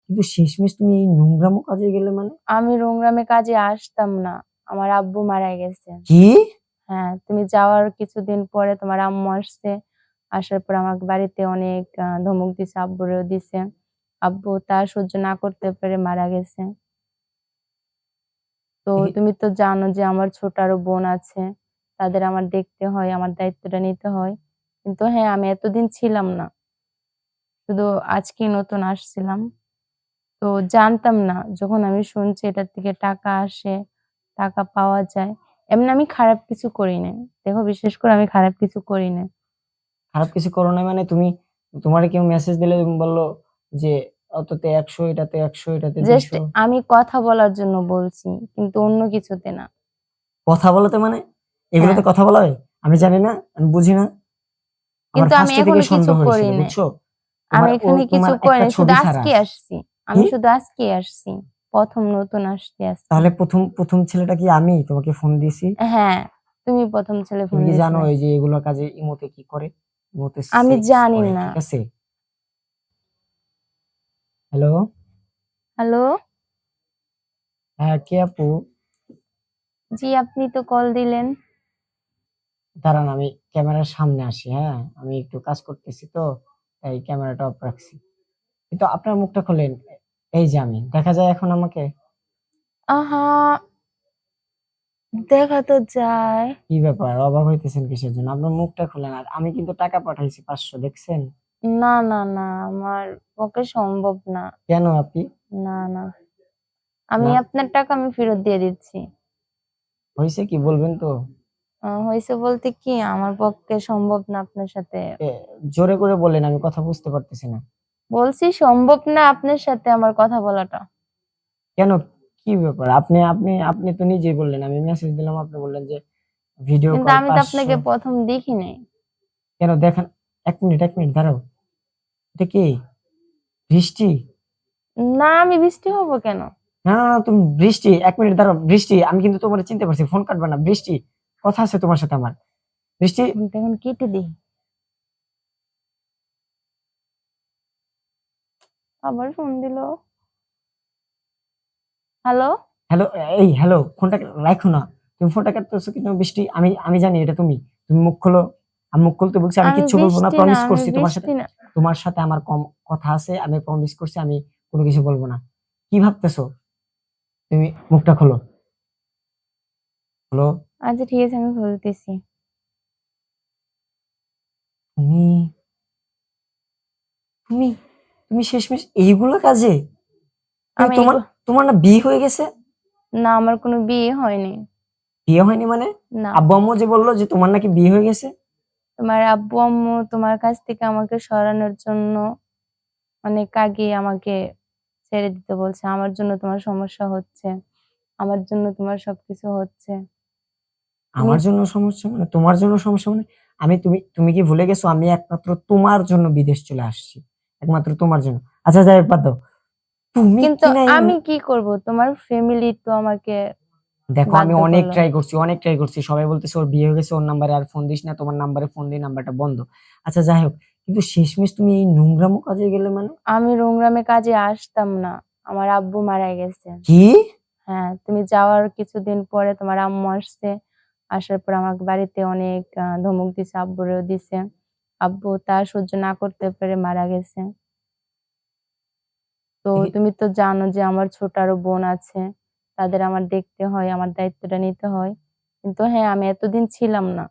কিন্তু শেষমেশ তুমি এই নোংরামো কাজে গেলে মানে? আমি নোংরামে কাজে আসতাম না। আমার আব্বু মারা গেছে। কি? হ্যাঁ, তুমি যাওয়ার কিছুদিন পরে তোমার আম্মু আসছে। আসার পর আমাকে বাড়িতে অনেক ধমক দিছে, আব্বুরেও দিছে। আব্বু তা সহ্য না করতে পেরে মারা গেছে। তো এ তুমি তো জানো যে আমার ছোট আরো বোন আছে। তাদের আমার দেখতে হয়, আমার দায়িত্বটা নিতে হয়। কিন্তু হ্যাঁ, আমি এতদিন ছিলাম না। শুধু আজকেই নতুন আসছিলাম। তো জানতাম না। যখন আমি শুনছি এটার থেকে টাকা আসে, টাকা পাওয়া যায়। এমনি আমি খারাপ কিছু করি নাই। দেখো বিশেষ করে আমি খারাপ কিছু করি নাই। খারাপ কিছু করো নাই মানে তোমারে কেউ মেসেজ দিলে তুমি বলল যে অততে ১০০ এটাতে ১০০ এটাতে জাস্ট ২০০ আমি কথা বলার জন্য বলছি। কিন্তু অন্য কিছুতে না। কথা বলাতে মানে? এগুলোতে হ্যাঁ, কথা বলা হয়? আমি জানি না, আমি বুঝি না। আমার কিন্তু আমি ফার্স্ট এ থেকে এখনো কিছু সন্দেহ হয়েছিল, করি নাই। বুঝছো? আমি তোমার এখানে কিছু তোমার করি একটা নাই। শুধু ছবি ছাড়া আজকে আছে। আসছি। কি? আমি শুধু আজকেই আসছি। ১ম নতুন আসছি আজকে। তাহলে প্রথম ছেলেটা কি আমি তোমাকে ফোন দিয়েছি? হ্যাঁ, তুমি ১ম ছেলে ফোন তুমি কি জানো দিছিলে। এই যে এগুলো কাজে ইমোতে কি করে? ইমোতে আমি সেক্স জানি করে, না। ঠিক আছে? হ্যালো? হ্যালো? হ্যাঁ, কে আপু? জি, আপনি তো কল দিলেন। দাঁড়ান আমি ক্যামেরার সামনে আসি, হ্যাঁ? আমি একটু কাজ করতেছি তো, তাই ক্যামেরাটা অফ রাখছি। কিন্তু আপনার মুখটা খোলেন। এই যে আমি। দেখা যায় এখন আমাকে? আহা! দেখা তো যায়। কি ব্যাপার? অবাক হইতেছেন কিসের জন্য? আপনার মুখটা খোলেন। আর আমি কিন্তু টাকা পাঠাইছি ৫০০, দেখছেন? না, না, না, আমার পক্ষে সম্ভব না। কেন আপি? না, না। আমি না, আপনার টাকা আমি ফেরত দিয়ে দিচ্ছি। হইছে কি বলবেন তো? হইছে বলতে কি আমার পক্ষে সম্ভব না আপনার সাথে। এ জোরে করে বলেন, আমি কথা বুঝতে পারতেছি না। বলছি সম্ভব না আপনার সাথে আমার কথা বলাটা। কেন? কি ব্যাপার? আপনি আপনি আপনি তো নিজেই বললেন। আমি মেসেজ দিলাম, আপনি বললেন যে ভিডিও কিন্তু কল আমি তো ৫০০। আপনাকে ১ম দেখি নাই। কেন দেখান? ১ মিনিট দাঁড়াও। এটা কে? বৃষ্টি? না, আমি বৃষ্টি হব কেন? না, তুমি বৃষ্টি। ১ মিনিট দাঁড়াও। বৃষ্টি, আমি কিন্তু তোমারে চিনতে পারছি। ফোন কাটবা না। বৃষ্টি, কথা আছে তোমার সাথে আমার। বৃষ্টি, ফোনটা এখন কেটে দেই। আবার ফোন দিল। হ্যালো? হ্যালো, এই হ্যালো, ফোনটা রাইখো না। তুমি ফোনটা কাটতেছো কেন বৃষ্টি? আমি জানি এটা তুমি। তুমি মুখ খোলো। আমি মুখ খুলতে বলছি, আমি আমি কিচ্ছু বলব না। বৃষ্টি না, প্রমিস আমি করছি তোমার সাথে। বৃষ্টি না। তোমার সাথে আমার কম কথা আছে। আমি প্রমিস করছি আমি কোন কিছু বলব না। কি ভাবতেছো? তুমি মুখটা খোলো। খোলো। আচ্ছা ঠিক আছে আমি বলতেছি। তুমি তুমি তুমি শেষমেশ এইগুলো কাজে? আমি তোমার তোমার না বিয়ে হয়ে গেছে? না আমার কোনো বিয়ে হয়নি। বিয়ে হয়নি মানে? না। আব্বু আম্মু যে বলল যে তোমার নাকি বিয়ে হয়ে গেছে? তোমার আব্বু-আম্মু তোমার কাছ থেকে আমাকে সরানোর জন্য অনেক আগেই আমাকে ছেড়ে দিতে বলছে। আমার জন্য তোমার সমস্যা হচ্ছে। আমার জন্য তোমার সবকিছু হচ্ছে। তুমি আমার জন্য সমস্যা মানে? তোমার জন্য সমস্যা মানে? তুমি তুমি কি ভুলে গেছো আমি একমাত্র তোমার জন্য বিদেশ চলে আসছি। একমাত্র তোমার জন্য। আচ্ছা যাই হোক, বাদ দাও। তুমি কিন্তু কিনা এই আমি কি করব? তোমার ফ্যামিলি তো আমাকে দেখো, আমি বাধ্য অনেক করল। ট্রাই করছি, অনেক ট্রাই করছি। সবাই বলতেছে ওর বিয়ে হয়ে গেছে, ওর নাম্বারে আর ফোন দিস না, তোমার নাম্বারে ফোন দিই, নাম্বারটা বন্ধ। আচ্ছা যাই হোক, কিন্তু শেষমেশ তুমি এই নোংরামো কাজে গেলে মানে? আমি নোংরামে কাজে আসতাম না। আমার আব্বু মারা গেছে। কি? হ্যাঁ, তুমি যাওয়ার কিছুদিন পরে তোমার আম্মু আসছে। আসার পর আমাকে বাড়িতে অনেক ধমক দিছে, আব্বুরেও দিছে। আব্বু তা সহ্য না করতে পেরে মারা গেছে। তো এ- তুমি তো জানো যে আমার ছোট আরো বোন আছে। তাদের আমার দেখতে হয়, আমার দায়িত্বটা নিতে হয়। কিন্তু হ্যাঁ, আমি এতদিন ছিলাম না।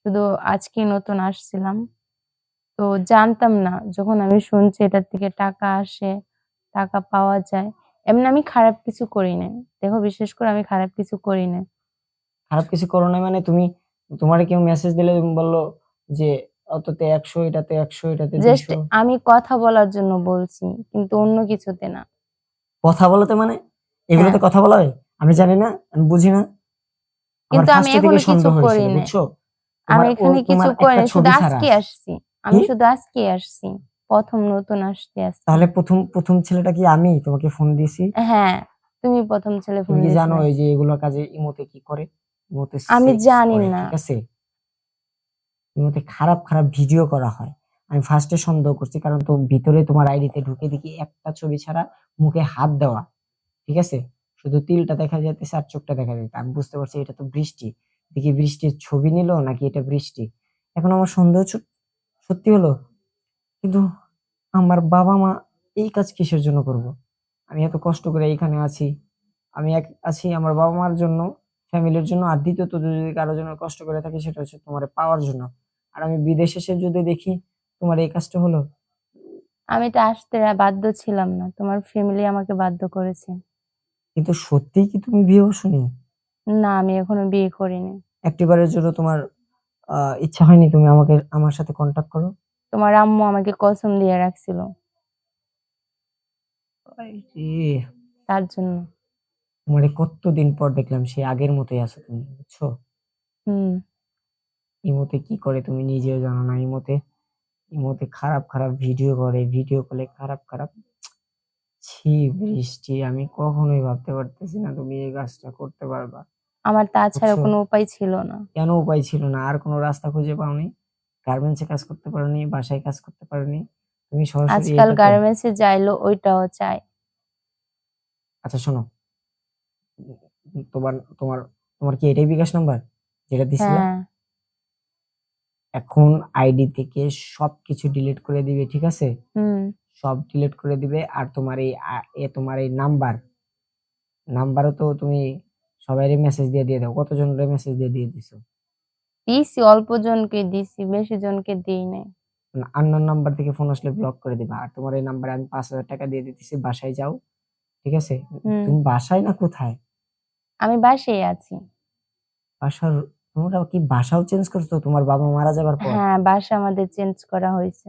শুধু আজকেই নতুন আসছিলাম। তো জানতাম না। যখন আমি শুনছি এটার থেকে টাকা আসে, টাকা পাওয়া যায়। এমনি আমি খারাপ কিছু করি নাই। দেখো বিশেষ করে আমি খারাপ কিছু করি নাই। খারাপ কিছু করো না মানে? তোমারে কেউ মেসেজ দিলে তুমি বললো যে অততে ১০০ এটাতে ১০০ এটাতে জাস্ট ২০০ আমি কথা বলার জন্য বলছি। কিন্তু অন্য কিছুতে না। কথা বলাতে মানে? হ্যাঁ, এগুলোতে কথা বলা হয়? আমি জানি না, আমি বুঝি না। আমার কিন্তু আমি ফার্স্ট এ থেকে এখনো কিছু সন্দেহ হয়েছিল, করি নাই। বুঝছো? আমি এখানে কিছু তোমার করি একটা নাই। শুধু ছবি ছাড়া আজকে আছে। আসছি। কি? আমি শুধু আজকেই আসছি। ১ম নতুন আসছি আজকে। তাহলে প্রথম ছেলেটা কি আমি তোমাকে ফোন দিয়েছি? হ্যাঁ, তুমি ১ম ছেলে ফোন তুমি কি জানো দিছিলে। এই যে এগুলো কাজে ইমোতে কি করে? ইমোতে আমি সেক্স জানি করে, না। ঠিক আছে? ইমোতে খারাপ ভিডিও করা হয়। আমি ফার্স্টে সন্দেহ করছি কারণ তো ভিতরে তোমার আইডিতে ঢুকে দেখি একটা ছবি ছাড়া মুখে হাত দেওয়া, ঠিক আছে? শুধু তিলটা দেখা যাইতেছে আর চোখটা দেখা যাইতেছে। আমি বুঝতে পারছি এটা তো বৃষ্টি। দেখি বৃষ্টির ছবি নিল নাকি এটা বৃষ্টি। এখন আমার সন্দেহ সত্যি হলো। কিন্তু আমার বাবা-মা এই কাজ কিসের জন্য করব? আমি এত কষ্ট করে এইখানে আছি। আমি আছি আমার বাবা-মার জন্য, ফ্যামিলির জন্য। আর দ্বিতীয়ত যদি কারো জন্য কষ্ট করে থাকি সেটা হচ্ছে তোমারে পাওয়ার জন্য। আর আমি বিদেশ এসে যদি দেখি তোমার এই কাজটা হলো। আমি তো আসতে বাধ্য ছিলাম না। তোমার ফ্যামিলি আমাকে বাধ্য করেছে। কিন্তু সত্যিই কি তুমি বিয়ে বসনি? না, আমি এখনো বিয়ে করিনি। একটিবারের জন্য তোমার আ ইচ্ছা হয়নি তুমি আমার সাথে কনট্যাক্ট করো? তোমার আম্মু আমাকে কসম দিয়ে রাখছিল। আইরে! তার জন্য। তোমারে কতদিন পর দেখলাম সেই আগের মতোই আছো তুমি, বুঝছো? হুম। ইমোতে কি করে তুমি নিজেও জানো না। ইমোতে খারাপ, খারাপ ভিডিও করে, ভিডিও কলে খারাপ, খারাপ। ছি বৃষ্টি, আমি কখনোই ভাবতে পারতেছি না তুমি এই কাজটা করতে পারবা। আমার তাছাড়া বুঝছো? কোনো উপায় ছিল না। কেন উপায় ছিল না? আর কোন রাস্তা খুঁজে পাওনি? গার্মেন্টস এ কাজ করতে পারোনি, বাসায় কাজ করতে পারোনি? তুমি সরাসরি আজকাল এটা তো গার্মেন্টসে যাইলো ওইটাও চায়। আচ্ছা শোনো, তোমার তোমার তোমার কি এটাই বিকাশ নাম্বার যেটা দিছিলা? হ্যাঁ। এখন আইডি থেকে সবকিছু ডিলিট করে দিবে, ঠিক আছে? হুম। সব ডিলিট করে দিবে। আর তোমার তোমার এই নাম্বারও তো তুমি সবাইরে মেসেজ দিয়ে দাও। কতজনের মেসেজ দিয়ে দিছো? দিছি, অল্প জনকে দিছি, বেশি জনকে দেই নাই। আননোন নাম্বার থেকে ফোন আসলে ব্লক করে দিবা। আর তোমার এই নাম্বারে আমি ৫,০০০ টাকা দিয়ে দিতেছি। বাসায় যাও। ঠিক আছে? হুম। তুমি বাসায় না কোথায়? আমি বাসায় আছি। বাসার তোমরা কি বাসাও চেঞ্জ করছো তোমার বাবা মারা যাবার পর? হ্যাঁ, বাসা আমাদের চেঞ্জ করা হয়েছে।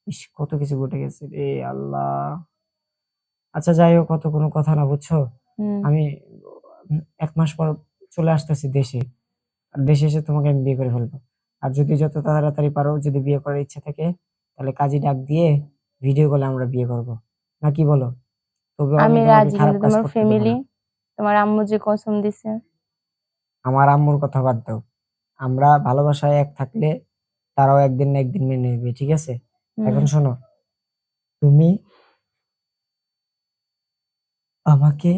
ইস! কত কিছু ঘটে গেছে রে আল্লাহ! আচ্ছা যাই হোক, অত কোনো কথা না, বুঝছো? হুম। আমি ১ মাস পর চলে আসতেছি দেশে। আর দেশে এসে তোমাকে আমি বিয়ে করে ফেলবো। আর যদি যত তাড়াতাড়ি পারো, যদি বিয়ে করার ইচ্ছা থাকে তাহলে কাজী ডাক দিয়ে ভিডিও কলে আমরা বিয়ে করব। না কি বলো? তবুও আমি আমি তোমাকে রাজি, খারাপ কিন্তু কাজ তোমার করতে দেব ফ্যামিলি, না। তোমার আম্মু যে কসম দিছে। আমার আম্মুর কথা বাদ দাও। আমরা ভালোবাসায় এক থাকলে তারাও একদিন না একদিন মেনে নেবে, ঠিক আছে? হুম। এখন শোনো, তুমি আমাকে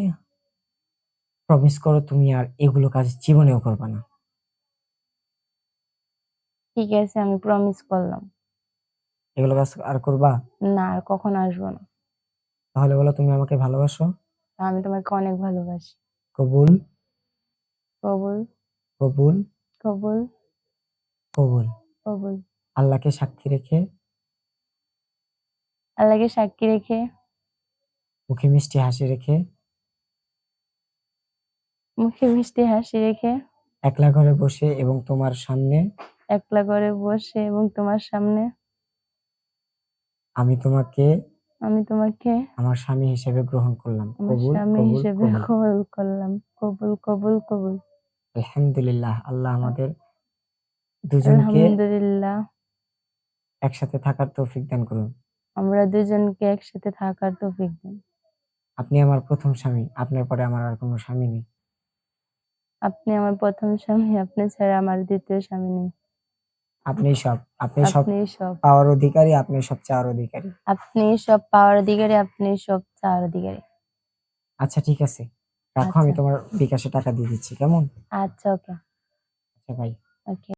প্রমিস করো তুমি আর এগুলো কাজ জীবনেও করবা না। ঠিক আছে, আমি প্রমিস করলাম। এগুলো কাজ আর করবা? না, আর কখনো আসবো না। তাহলে বলো তুমি আমাকে ভালোবাসো? আমি তোমাকে অনেক ভালোবাসি। কবুল, কবুল। কবুল, কবুল। কবুল। কবুল। আল্লাহকে সাক্ষী রেখে, আল্লাহকে সাক্ষী রেখে, মুখে মিষ্টি হাসি রেখে, মুখে মিষ্টি হাসি রেখে, একলা ঘরে বসে এবং তোমার সামনে একলা করে বসে এবং তোমার সামনে আমি তোমাকে আমি তোমাকে আমার স্বামী হিসেবে গ্রহণ করলাম। আমার কবুল, স্বামী কবুল, হিসেবে কবুল। কবুল করলাম। কবুল, কবুল, কবুল। আলহামদুলিল্লাহ। আল্লাহ আমাদের দুজনকে আলহামদুলিল্লাহ। একসাথে থাকার তৌফিক দান করুন। আমরা দুজনকে একসাথে থাকার তৌফিক দিন। আপনি আমার ১ম স্বামী। আপনার পরে আমার আর কোন স্বামী নেই। আপনি আমার ১ম স্বামী, আপনি ছাড়া আমার ২য় স্বামী নেই। আপনিই সব। আপনি সব আপনিই সব। পাওয়ার অধিকারী, আপনি সব চাওয়ার অধিকারী। আপনিই সব পাওয়ার অধিকারী, আপনিই সব চাওয়ার অধিকারী। আচ্ছা ঠিক আছে। রাখো, আমি আচ্ছা। তোমার বিকাশে টাকা দিয়ে দিচ্ছি। কেমন? আচ্ছা, ওকে। আচ্ছা বাই। ওকে।